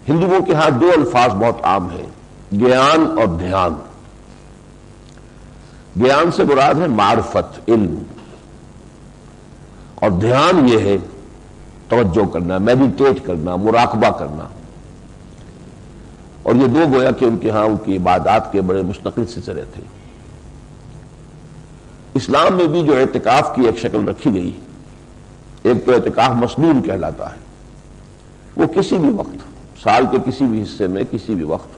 ہندوؤں کے ہاں دو الفاظ بہت عام ہیں، گیان اور دھیان۔ گیان سے مراد ہے معرفت، علم، اور دھیان یہ ہے توجہ کرنا، میڈیٹیٹ کرنا، مراقبہ کرنا۔ اور یہ دو گویا کہ ان کے ہاں ان کی عبادات کے بڑے مستقل سلسلے تھے۔ اسلام میں بھی جو اعتکاف کی ایک شکل رکھی گئی، ایک تو اعتکاف مسنون کہلاتا ہے، وہ کسی بھی وقت، سال کے کسی بھی حصے میں کسی بھی وقت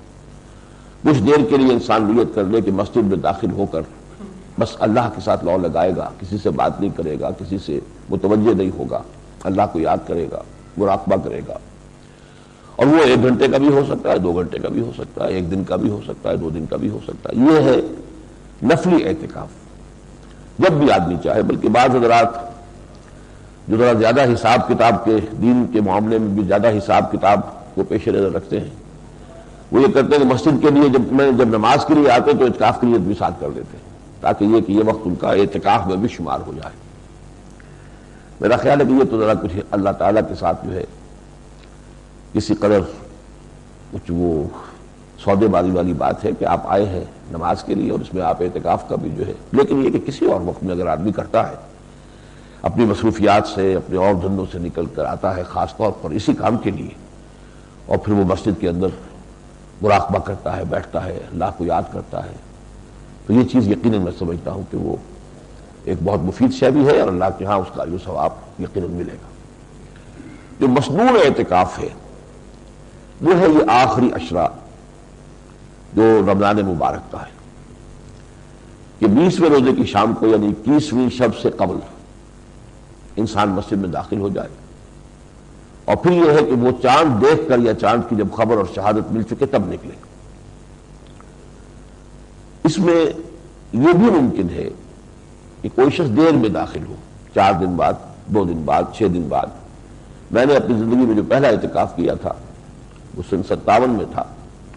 کچھ دیر کے لیے انسان نیت کر لے کہ مسجد میں داخل ہو کر بس اللہ کے ساتھ لو لگائے گا، کسی سے بات نہیں کرے گا، کسی سے متوجہ نہیں ہوگا، اللہ کو یاد کرے گا، مراقبہ کرے گا۔ اور وہ 1 گھنٹے کا بھی ہو سکتا ہے، 2 گھنٹے کا بھی ہو سکتا ہے، 1 دن کا بھی ہو سکتا ہے، 2 دن کا بھی ہو سکتا ہے۔ یہ ہے نفلی اعتکاف، جب بھی آدمی چاہے۔ بلکہ بعض حضرات جو ذرا زیادہ حساب کتاب کے، دین کے معاملے میں بھی زیادہ حساب کتاب کو پیش نظر رکھتے ہیں، وہ یہ کرتے ہیں کہ مسجد کے لیے جب نماز کے لیے آتے تو اعتکاف کی نیت بھی ساتھ کر دیتے ہیں، تاکہ یہ وقت ان کا اعتکاف میں بھی شمار ہو جائے۔ میرا خیال ہے کہ یہ تو ذرا کچھ اللہ تعالیٰ کے ساتھ جو ہے کسی قدر کچھ وہ سودے بازی والی بات ہے کہ آپ آئے ہیں نماز کے لیے اور اس میں آپ اعتکاف کا بھی جو ہے، لیکن یہ کہ کسی اور وقت میں اگر آدمی کرتا ہے، اپنی مصروفیات سے، اپنے اور دھندوں سے نکل کر آتا ہے خاص طور پر اسی کام کے لیے، اور پھر وہ مسجد کے اندر مراقبہ کرتا ہے، بیٹھتا ہے، اللہ کو یاد کرتا ہے، تو یہ چیز یقیناً میں سمجھتا ہوں کہ وہ ایک بہت مفید شے بھی ہے، اور اللہ کے ہاں اس کا جو ثواب یقیناً ملے گا۔ جو مسنون اعتکاف ہے وہ ہے یہ آخری عشرہ جو رمضان مبارک کا ہے، کہ 20ویں روزے کی شام کو یعنی 21ویں شب سے قبل انسان مسجد میں داخل ہو جائے، اور پھر یہ ہے کہ وہ چاند دیکھ کر یا چاند کی جب خبر اور شہادت مل چکے تب نکلے۔ اس میں یہ بھی ممکن ہے کہ کوئی شخص دیر میں داخل ہو، 4 دن بعد، 2 دن بعد، 6 دن بعد۔ میں نے اپنی زندگی میں جو پہلا اعتکاف کیا تھا وہ سن 57 میں تھا،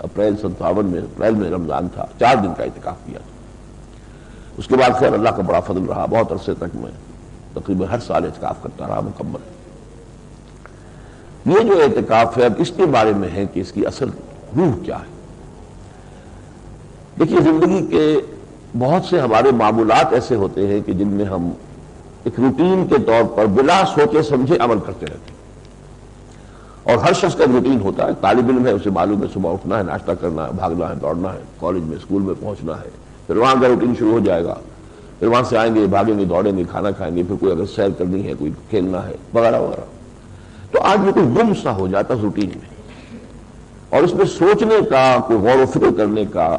اپریل 57 میں، اپریل میں رمضان تھا، 4 دن کا اعتکاف کیا تھا۔ اس کے بعد خیر اللہ کا بڑا فضل رہا، بہت عرصے تک میں تقریباً ہر سال اعتکاف کرتا رہا مکمل۔ یہ جو اعتکاف ہے اب اس کے بارے میں ہے کہ اس کی اصل روح کیا ہے۔ دیکھیے زندگی کے بہت سے ہمارے معمولات ایسے ہوتے ہیں کہ جن میں ہم ایک روٹین کے طور پر بلا سوچے سمجھے عمل کرتے رہتے ہیں، اور ہر شخص کا روٹین ہوتا ہے۔ طالب علم ہے، اسے معلوم ہے صبح اٹھنا ہے، ناشتہ کرنا ہے، بھاگنا ہے، دوڑنا ہے، کالج میں، اسکول میں پہنچنا ہے، پھر وہاں کا روٹین شروع ہو جائے گا، پھر وہاں سے آئیں گے، بھاگیں گے، دوڑیں گے، کھانا کھائیں گے، پھر کوئی اگر سیر کرنی ہے، کوئی کھیلنا ہے وغیرہ وغیرہ۔ تو آج بھی کوئی گم سا ہو جاتا ہے روٹین میں، اور اس میں سوچنے کا، کوئی غور و فکر کرنے کا،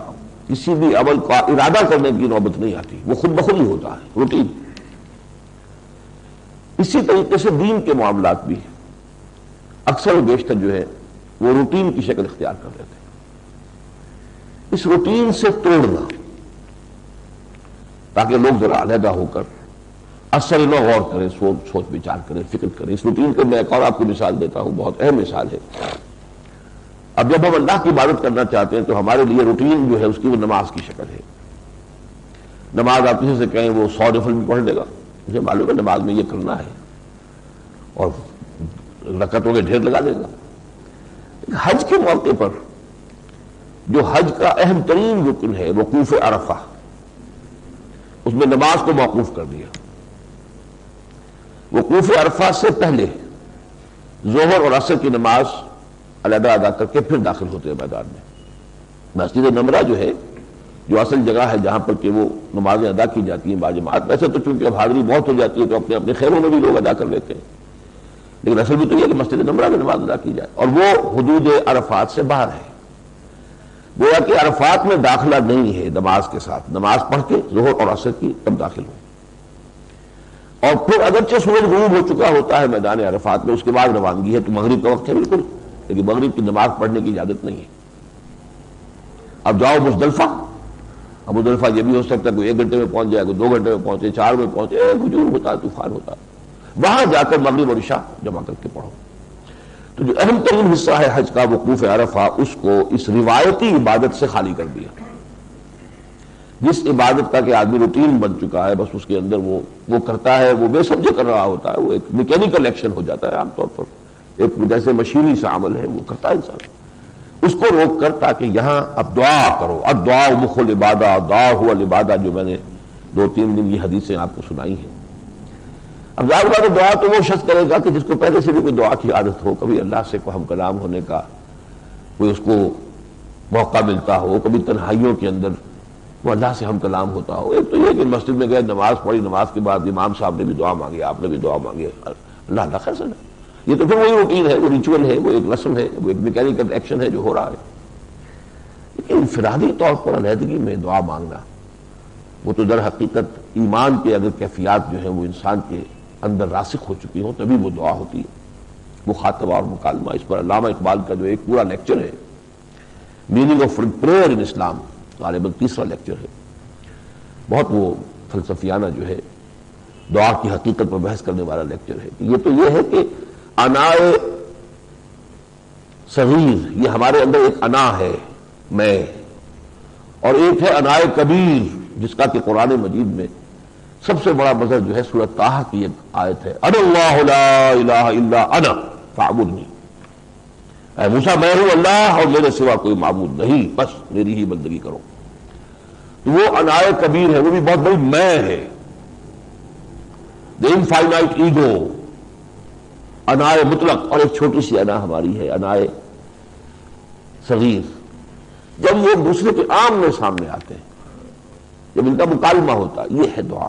کسی بھی عمل کا ارادہ کرنے کی نوبت نہیں آتی، وہ خود بخود ہی ہوتا ہے روٹین۔ اسی طریقے سے دین کے معاملات بھی اکثر و بیشتر جو ہے وہ روٹین کی شکل اختیار کر لیتے ہیں۔ اس روٹین سے توڑنا تاکہ لوگ ذرا علیحدہ ہو کر اصل میں غور کریں، سوچ وچار کریں، فکر کریں۔ اس روٹین کے میں ایک اور آپ کو مثال دیتا ہوں، بہت اہم مثال ہے۔ اب جب ہم اللہ کی عبادت کرنا چاہتے ہیں تو ہمارے لیے روٹین جو ہے اس کی وہ نماز کی شکل ہے۔ نماز آپ کسی سے کہیں وہ 100 نفل بھی پڑھ لے گا، مجھے معلوم ہے نماز میں یہ کرنا ہے، اور رکعتوں کے ڈھیر لگا دے گا۔ حج کے موقع پر جو حج کا اہم ترین رکن ہے وقوف عرفہ، اس میں نماز کو موقوف کر دیا۔ وقوف عرفہ سے پہلے ظہر اور عصر کی نماز علیحدہ ادا کر کے پھر داخل ہوتے ہیں میدان میں۔ مسجد نمرہ جو ہے، جو اصل جگہ ہے جہاں پر کہ وہ نمازیں ادا کی جاتی ہیں باجماعت، ویسے تو چونکہ اب حاضری بہت ہو جاتی ہے تو اپنے اپنے خیموں میں بھی لوگ ادا کر لیتے ہیں، لیکن اصل بھی تو یہ کہ مسجد نمرہ میں نماز ادا کی جائے، اور وہ حدود عرفات سے باہر ہے۔ گویا کہ عرفات میں داخلہ نہیں ہے نماز کے ساتھ، نماز پڑھ کے ظہر اور عصر کی تب داخل ہو، اور پھر اگرچہ سورج غروب ہو چکا ہوتا ہے میدان عرفات میں، اس کے بعد روانگی ہے، تو مغرب کا وقت ہے بالکل، لیکن مغرب کی نماز پڑھنے کی اجازت نہیں ہے۔ اب جاؤ مزدلفہ، اب مزدلفہ یہ بھی ہو سکتا ہے کوئی 1 گھنٹے میں پہنچ جائے، کوئی 2 گھنٹے میں پہنچے، 4 میں پہنچے، ہجوم ہوتا ہے، طوفان ہوتا ہے، وہاں جا کر مغرب اور عشاء جمع کر کے پڑھو۔ تو جو اہم ترین حصہ ہے حج کا وقوف عرفہ، اس کو اس روایتی عبادت سے خالی کر دیا۔ جس عبادت کا کہ آدمی روٹین بن چکا ہے، بس اس کے اندر وہ کرتا ہے، وہ بے سمجھے کر رہا ہوتا ہے، وہ ایک میکینیکل ایکشن ہو جاتا ہے عام طور پر، ایک جیسے مشینی سا عمل ہے وہ کرتا ہے انسان۔ اس کو روک کر تاکہ یہاں اب دعا کرو. الدعاء مخ العبادہ، دعا ہوا العبادہ، جو میں نے 2-3 دن یہ حدیثیں آپ کو سنائی ہیں. اب ظاہر بات ہے دعا تو وہ شخص کرے گا کہ جس کو پہلے سے بھی کوئی دعا کی عادت ہو، کبھی اللہ سے کوئی ہم کلام ہونے کا کوئی اس کو موقع ملتا ہو، کبھی تنہائیوں کے اندر وہ اللہ سے ہم کلام ہوتا ہو. ایک تو یہ کہ مسجد میں گئے، نماز پڑھی، نماز کے بعد امام صاحب نے بھی دعا مانگی، آپ نے بھی دعا مانگی، اللہ خیر سنا. یہ تو پھر وہی روٹین ہے، وہ ریچول ہے، وہ ایک رسم ہے، وہ ایک میکینیکل ایکشن ہے جو ہو رہا ہے. لیکن انفرادی طور پر علیحدگی میں دعا مانگنا، وہ تو در حقیقت ایمان کے اگر کیفیات جو ہیں وہ انسان کے اندر راسخ ہو چکی ہوں تبھی وہ دعا ہوتی ہے. مخاطبہ اور مکالمہ، اس پر علامہ اقبال کا جو ایک پورا لیکچر ہے، میننگ آف پریئر ان اسلام، غالباً 3واں لیکچر ہے. بہت وہ فلسفیانہ جو ہے دعا کی حقیقت پر بحث کرنے والا لیکچر ہے. یہ تو یہ ہے کہ انائے صغیر، یہ ہمارے اندر ایک انا ہے، میں، اور ایک ہے انائے کبیر، جس کا کہ قرآن مجید میں سب سے بڑا مظہر جو ہے سورۃ طٰہٰ کی ایک آیت ہے، انا اللہ لا الہ الا انا فاعبدنی. اے موسیٰ میں ہوں اللہ اور میرے سوا کوئی معبود نہیں، بس میری ہی بندگی کرو. تو وہ انائے کبیر ہے، وہ بھی بہت بڑی میں ہے، the infinite ego، انائے مطلق، اور ایک چھوٹی سی انا ہماری ہے انائے صغیر. جب وہ دوسرے کے آمنے سامنے آتے ہیں، جب ان کا مکالمہ ہوتا ہے، یہ ہے دعا.